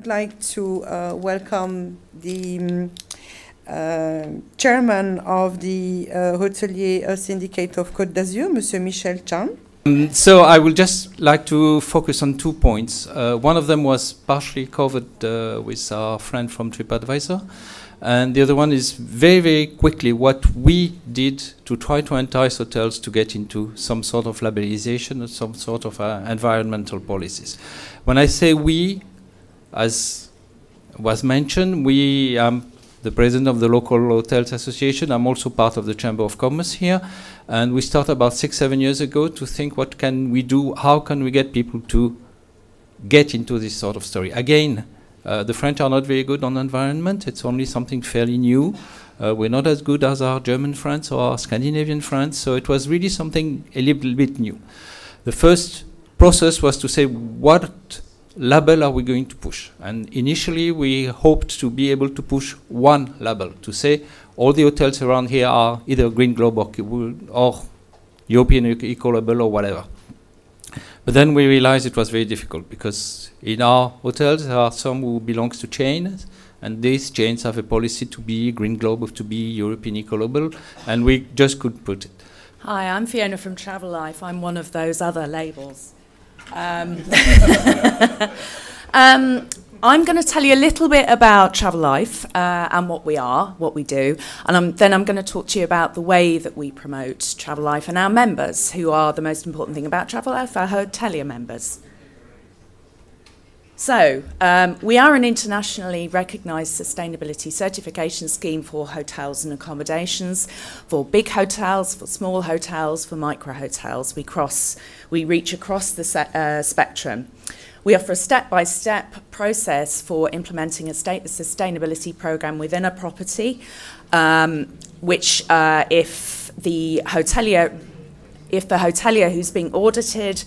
Like to welcome the chairman of the Hôtelier Syndicate of Côte d'Azur, Monsieur Michel Chan. So I will just like to focus on 2 points. One of them was partially covered with our friend from TripAdvisor, and the other one is very, very quickly what we did to try to entice hotels to get into some sort of labelization or some sort of environmental policies. When I say we, as was mentioned, I am the president of the local hotels association. I'm also part of the Chamber of Commerce here, and we started about 6-7 years ago to think what can we do, how can we get people to get into this sort of story. Again, the French are not very good on environment. It's only something fairly new. We're not as good as our German friends or our Scandinavian friends, so it was really something a little bit new. The first process was to say, what label are we going to push? And initially we hoped to be able to push one label, to say all the hotels around here are either Green Globe or European Eco Label or whatever. But then we realized it was very difficult, because in our hotels there are some who belongs to chains, and these chains have a policy to be Green Globe or to be European Eco Label, and we just couldn't put it. Hi, I'm Fiona from Travel Life. I'm one of those other labels. I'm going to tell you a little bit about Travel Life and what we are, what we do, and then I'm going to talk to you about the way that we promote Travel Life and our members, who are the most important thing about Travel Life, our hotelier members. So, we are an internationally recognised sustainability certification scheme for hotels and accommodations, for big hotels, for small hotels, for micro hotels. We reach across the spectrum. We offer a step-by-step process for implementing a sustainability programme within a property, which if the hotelier who's being audited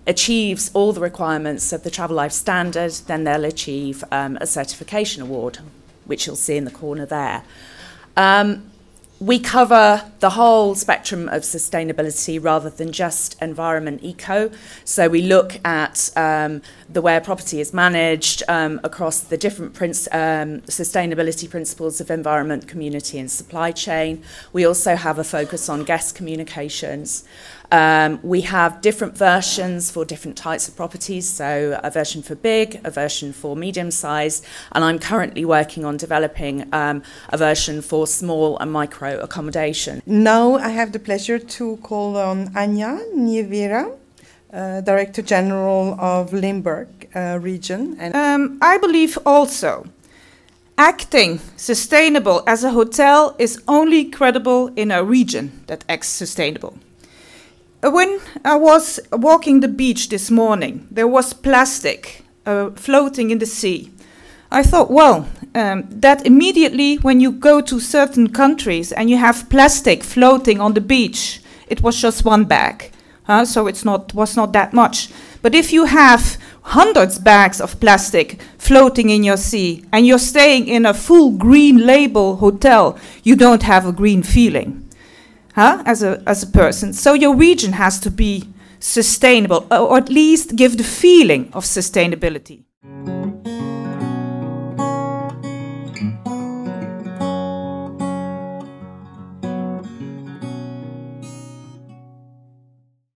achieves all the requirements of the Travel Life standard, then they'll achieve a certification award, which you'll see in the corner there. We cover the whole spectrum of sustainability rather than just environment eco. So we look at the way a property is managed across the different sustainability principles of environment, community and supply chain. We also have a focus on guest communications. We have different versions for different types of properties, so a version for big, a version for medium size, and I'm currently working on developing a version for small and micro accommodation. Now I have the pleasure to call on Anya Nievera, Director General of Limburg region. And I believe also acting sustainable as a hotel is only credible in a region that acts sustainable. When I was walking the beach this morning, there was plastic floating in the sea. I thought, well, that immediately when you go to certain countries and you have plastic floating on the beach, it was just one bag, so was not that much. But if you have hundreds of bags of plastic floating in your sea and you're staying in a full green label hotel, you don't have a green feeling. As a person. So your region has to be sustainable, or at least give the feeling of sustainability.